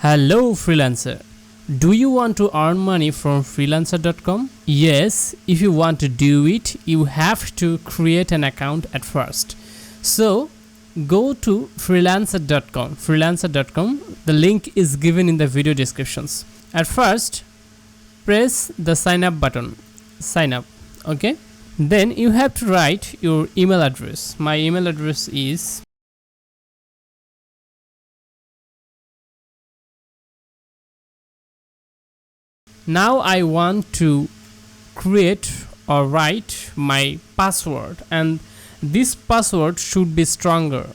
Hello freelancer. Do you want to earn money from freelancer.com? Yes, if you want to do it, you have to create an account at first. So, go to freelancer.com. Freelancer.com. The link is given in the video descriptions. At first, press the sign up button. Sign up. Okay? Then you have to write your email address. My email address is now I want to create or write my password, and this password should be stronger.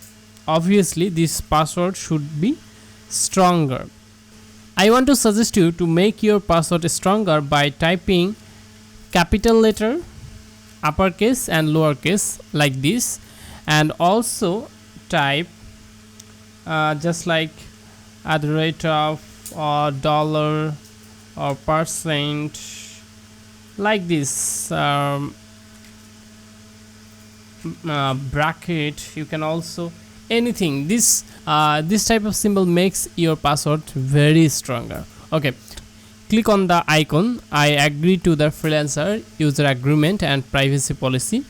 Obviously, this password should be stronger. I want to suggest you to make your password stronger by typing capital letter, uppercase and lowercase like this, and also type just like at the rate of dollar or percent like this, bracket. You can also anything. This type of symbol makes your password very stronger. Okay, click on the icon. I agree to the freelancer user agreement and privacy policy.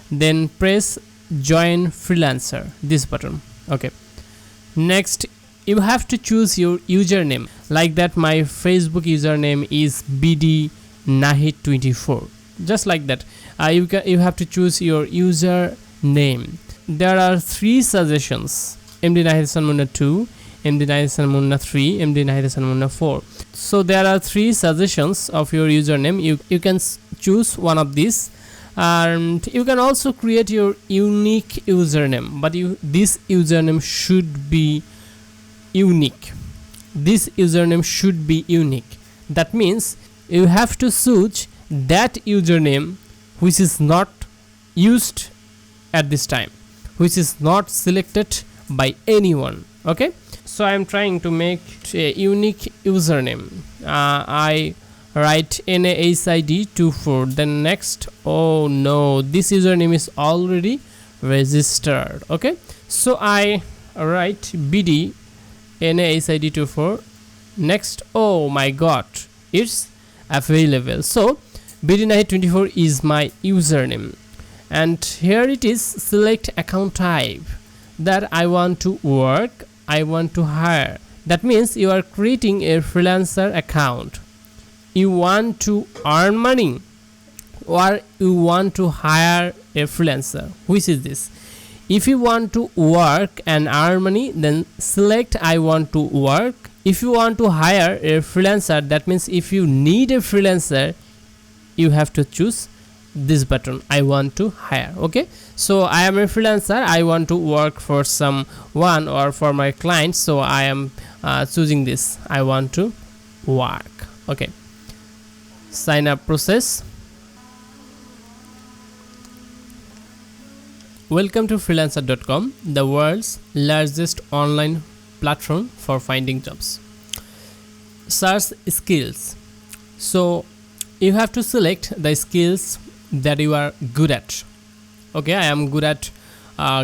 Then press join freelancer, this button. Okay, next you have to choose your username. Like that, my Facebook username is bdnahid24, just like that. You have to choose your username. There are 3 suggestions: MD Nahid Hasan Munna 2, MD Nahid Hasan Munna 3, MD Nahid Hasan Munna 4. So there are 3 suggestions of your username. You can choose one of these, and you can also create your unique username, but this username should be unique. This username should be unique. That means you have to choose that username which is not used at this time, which is not selected by anyone. Okay, so I am trying to make a unique username. I write NAHID24. Then next, oh no, this username is already registered. Okay, so I write BD NAHID24. Next, oh my god, it's available. So BDNahid24 is my username, and here it is. Select account type, that I want to work, I want to hire. That means you are creating a freelancer account. You want to earn money or you want to hire a freelancer. Which is this? If you want to work and earn money, then select I want to work. If you want to hire a freelancer, that means if you need a freelancer, you have to choose this button, I want to hire. Okay, so I am a freelancer, I want to work for someone or for my client, so I am choosing this, I want to work. Okay, sign up process. Welcome to freelancer.com, the world's largest online platform for finding jobs. Search skills. So you have to select the skills that you are good at. Okay, I am good at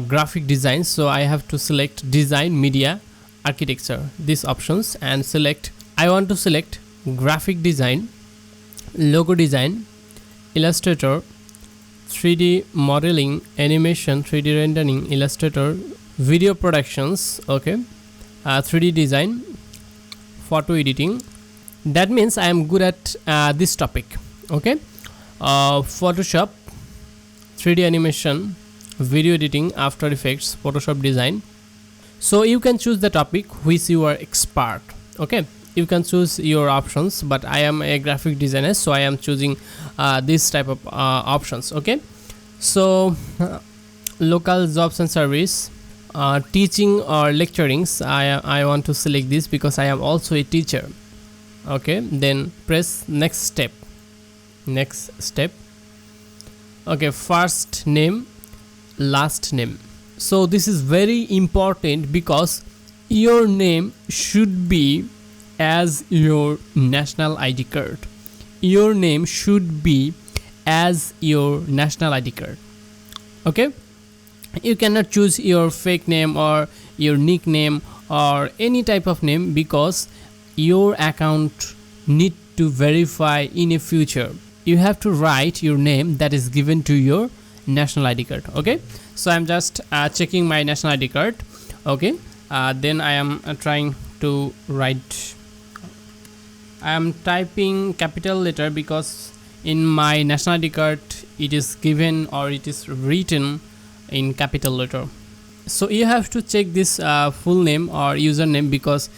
graphic design, so I have to select design, media, architecture, these options, and select. I want to select graphic design, logo design, Illustrator, 3D modeling, animation, 3D rendering, Illustrator, video productions. Okay, 3D design, photo editing. That means I am good at this topic. Okay, Photoshop, 3D animation, video editing, After Effects, Photoshop design. So you can choose the topic which you are expert. Okay, you can choose your options, but I am a graphic designer, so I am choosing this type of options. Okay, so local jobs and service, teaching or lecturings, I want to select this because I am also a teacher. Okay, then press next step. Okay, first name, last name. So this is very important because your name should be as your national ID card. Your name should be as your national ID card. Okay, you cannot choose your fake name or your nickname or any type of name, because your account need to verify in a future. You have to write your name that is given to your national ID card. Okay, so I'm just checking my national ID card. Okay, then I am trying to write. I am typing capital letter because in my national ID card it is given or it is written in capital letter. So you have to check this full name or username, because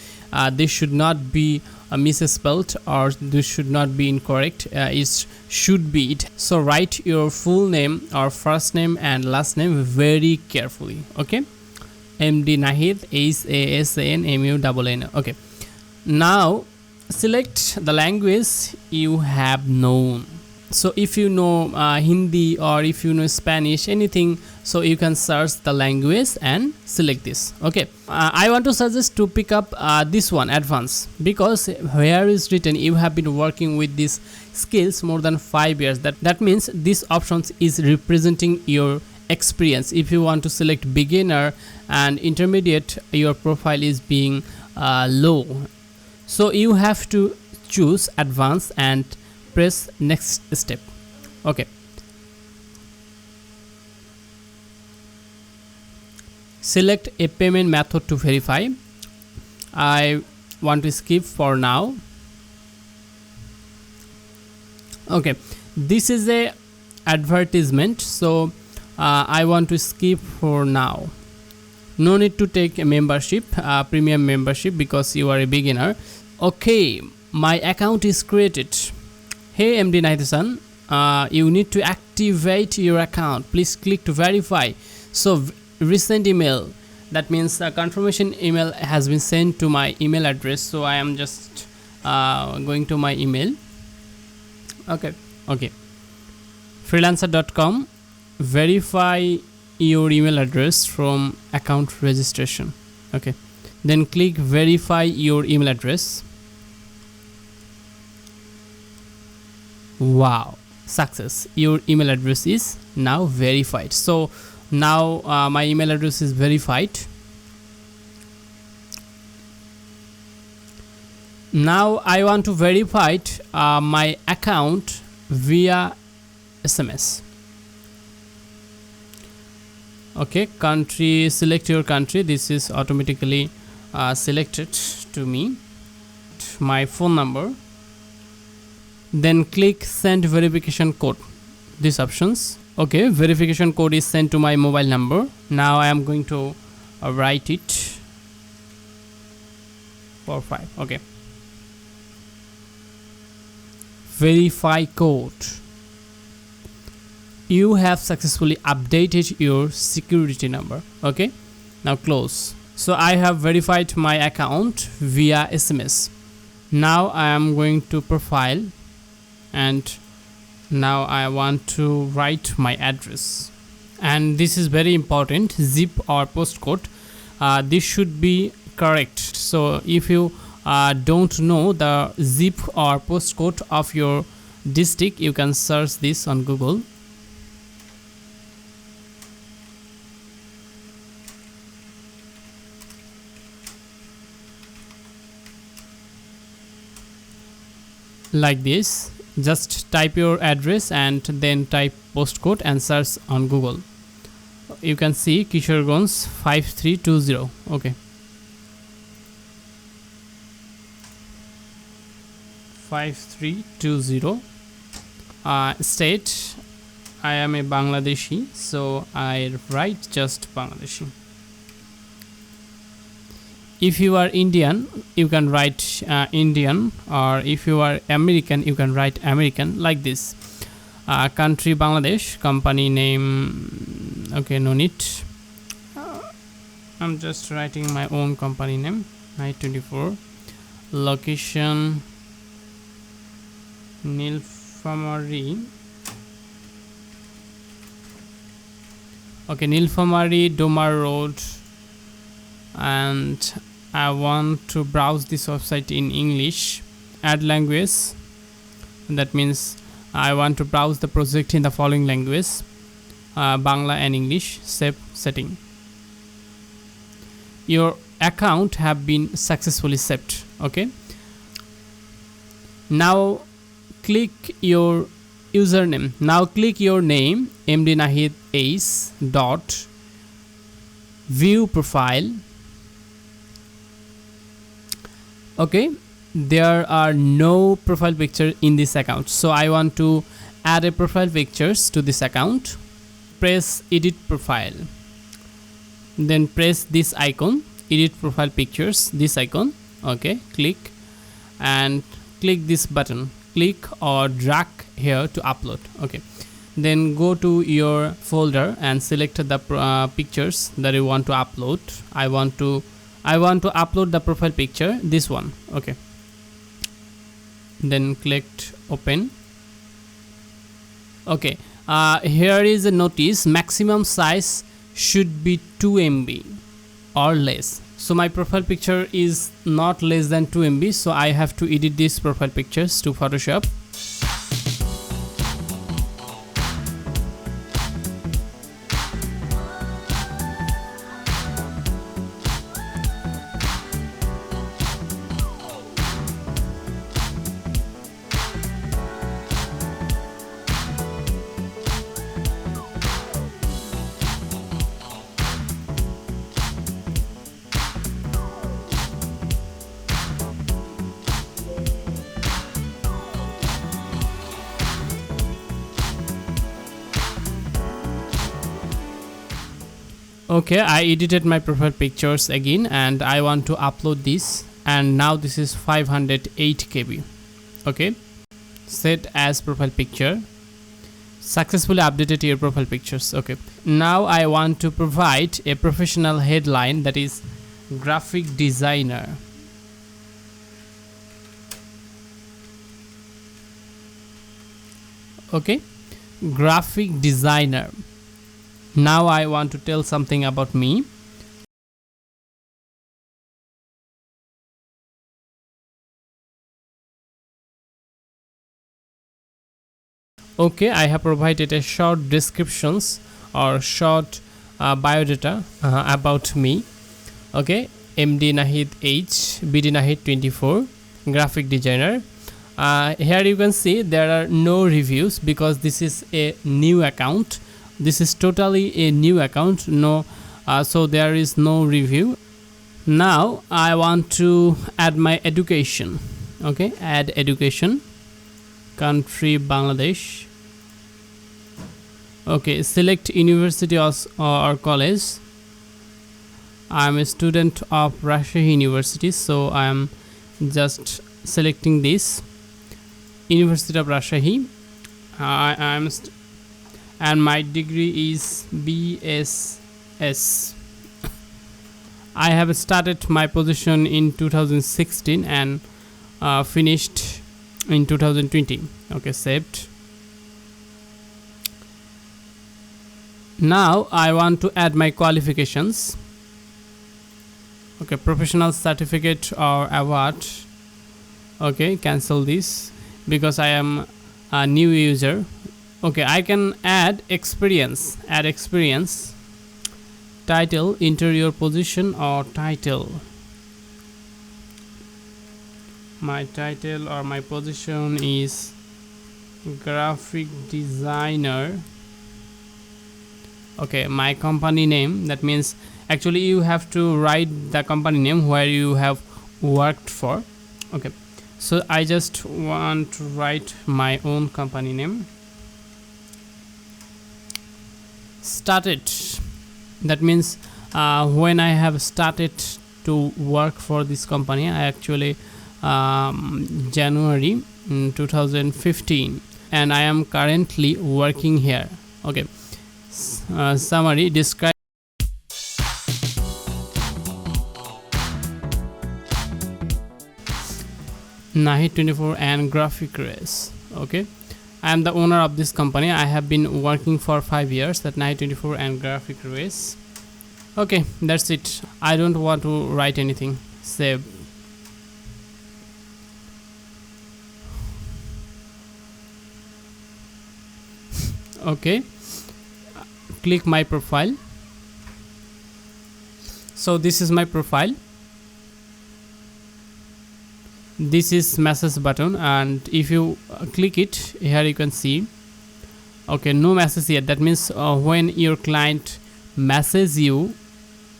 this should not be misspelled or this should not be incorrect. It should be it. So write your full name or first name and last name very carefully. Okay, MD Nahid, HASANMUNN. Okay, now select the language you have known. So if you know Hindi or if you know Spanish, anything, so you can search the language and select this. Okay, I want to suggest to pick up this one, advanced, because where is written you have been working with these skills more than 5 years. That means this options is representing your experience. If you want to select beginner and intermediate, your profile is being low. So you have to choose advanced and press next step. Okay, select a payment method to verify. I want to skip for now. Okay, this is a advertisement, so I want to skip for now. No need to take a membership, premium membership, because you are a beginner. Okay, my account is created. Hey MD Nahid Hasan, you need to activate your account. Please click to verify. So recent email, that means a confirmation email has been sent to my email address. So I am just going to my email. Okay, freelancer.com, verify your email address from account registration. Okay, then click verify your email address. Wow, success, your email address is now verified. So now my email address is verified. Now I want to verify my account via SMS. Okay, country, select your country. This is automatically selected to me. My phone number, then click send verification code, these options. Okay, verification code is sent to my mobile number. Now I am going to write it 45. Okay, verify code. You have successfully updated your security number. Okay, now close. So I have verified my account via SMS. Now I am going to profile, and now I want to write my address, and this is very important, zip or postcode. This should be correct. So if you don't know the zip or postcode of your district, you can search this on Google. Like this, just type your address and then type postcode and search on Google. You can see Kishoreganj 5320. Okay, 5320. State, I am a Bangladeshi, so I write just Bangladeshi. If you are Indian, you can write Indian, or if you are American, you can write American, like this. Country Bangladesh, company name, okay, no need. I'm just writing my own company name, Night24. Location, Nilphamari. Okay, Nilphamari, Domar Road, and I want to browse this website in English. Add language, that means I want to browse the project in the following language, Bangla and English. Save setting. Your account have been successfully saved. Okay, now click your username. Now click your name, MD Nahid Ace dot view profile. Okay, there are no profile picture in this account, so I want to add a profile pictures to this account. Press edit profile, then press this icon, edit profile pictures, this icon. Okay, click and click this button, click or drag here to upload. Okay, then go to your folder and select the pictures that you want to upload. I want to upload the profile picture, this one. Okay, then click open. Okay, here is a notice, maximum size should be 2 MB or less. So my profile picture is not less than 2 MB, so I have to edit these profile pictures to Photoshop. Okay, I edited my profile pictures again and I want to upload this, and now this is 508 KB. Okay, set as profile picture, successfully updated your profile pictures. Okay, now I want to provide a professional headline, that is graphic designer. Okay, graphic designer. Now I want to tell something about me. Okay, I have provided a short descriptions or short biodata about me. Okay, MD Nahid H, BD Nahid 24, graphic designer. Here you can see there are no reviews because this is a new account. This is totally a new account, so there is no review. Now I want to add my education. Okay, add education, country Bangladesh. Okay, select university or college. I am a student of Rajshahi University, so I am just selecting this University of Rajshahi. And my degree is BSS. I have started my position in 2016 and finished in 2020. Okay, saved. Now I want to add my qualifications. Okay, professional certificate or award. Okay, cancel this because I am a new user. Okay, I can add experience. Add experience. Title, enter your position or title. My title or my position is graphic designer. Okay, my company name, that means actually you have to write the company name where you have worked for. Okay, so I just want to write my own company name. Started, that means when I have started to work for this company, I actually January 2015, and I am currently working here. Okay, summary, describe Nahid 24 and Graphic Race. Okay, I am the owner of this company. I have been working for 5 years, that Nahid 24 and Graphic Race. Okay, that's it. I don't want to write anything. Save. Okay, click my profile. So this is my profile. this is message button, and if you click it, here you can see, okay, no message yet. That means when your client message you,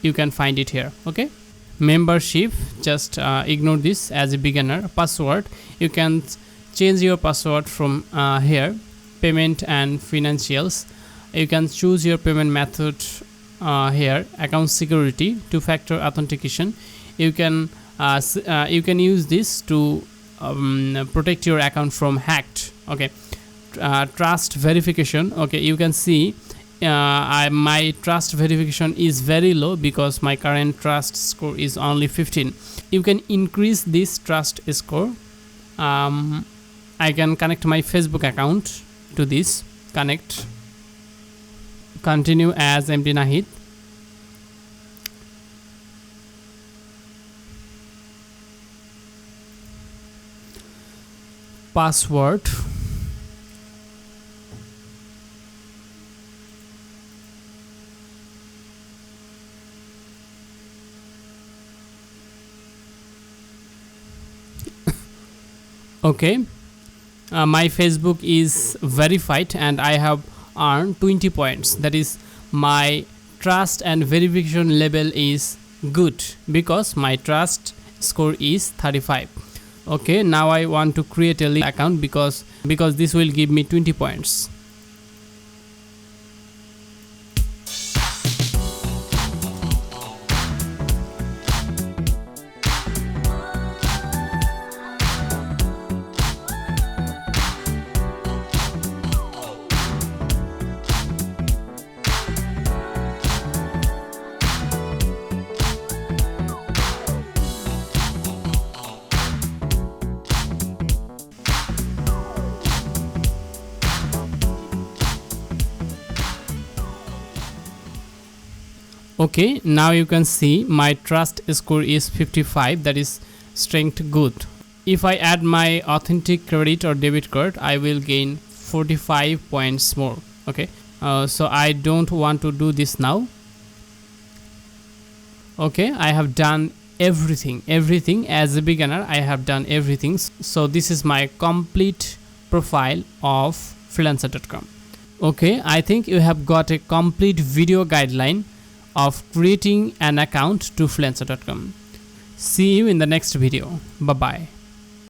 you can find it here. Okay, membership, just ignore this as a beginner. Password, you can change your password from here. Payment and financials, you can choose your payment method here. Account security, two-factor authentication, you can use this to protect your account from hacked. Okay, trust verification, okay, you can see my trust verification is very low because my current trust score is only 15. You can increase this trust score. I can connect my Facebook account to this. Connect, continue as MD Nahid. Password, okay, my Facebook is verified and I have earned 20 points. That is, my trust and verification level is good because my trust score is 35. Okay, now I want to create a link account because this will give me 20 points. Okay, now you can see my trust score is 55, that is strength good. If I add my authentic credit or debit card, I will gain 45 points more. Okay, so I don't want to do this now. Okay, I have done everything as a beginner. I have done everything. So this is my complete profile of freelancer.com. Okay, I think you have got a complete video guideline of creating an account to freelancer.com. See you in the next video. Bye bye.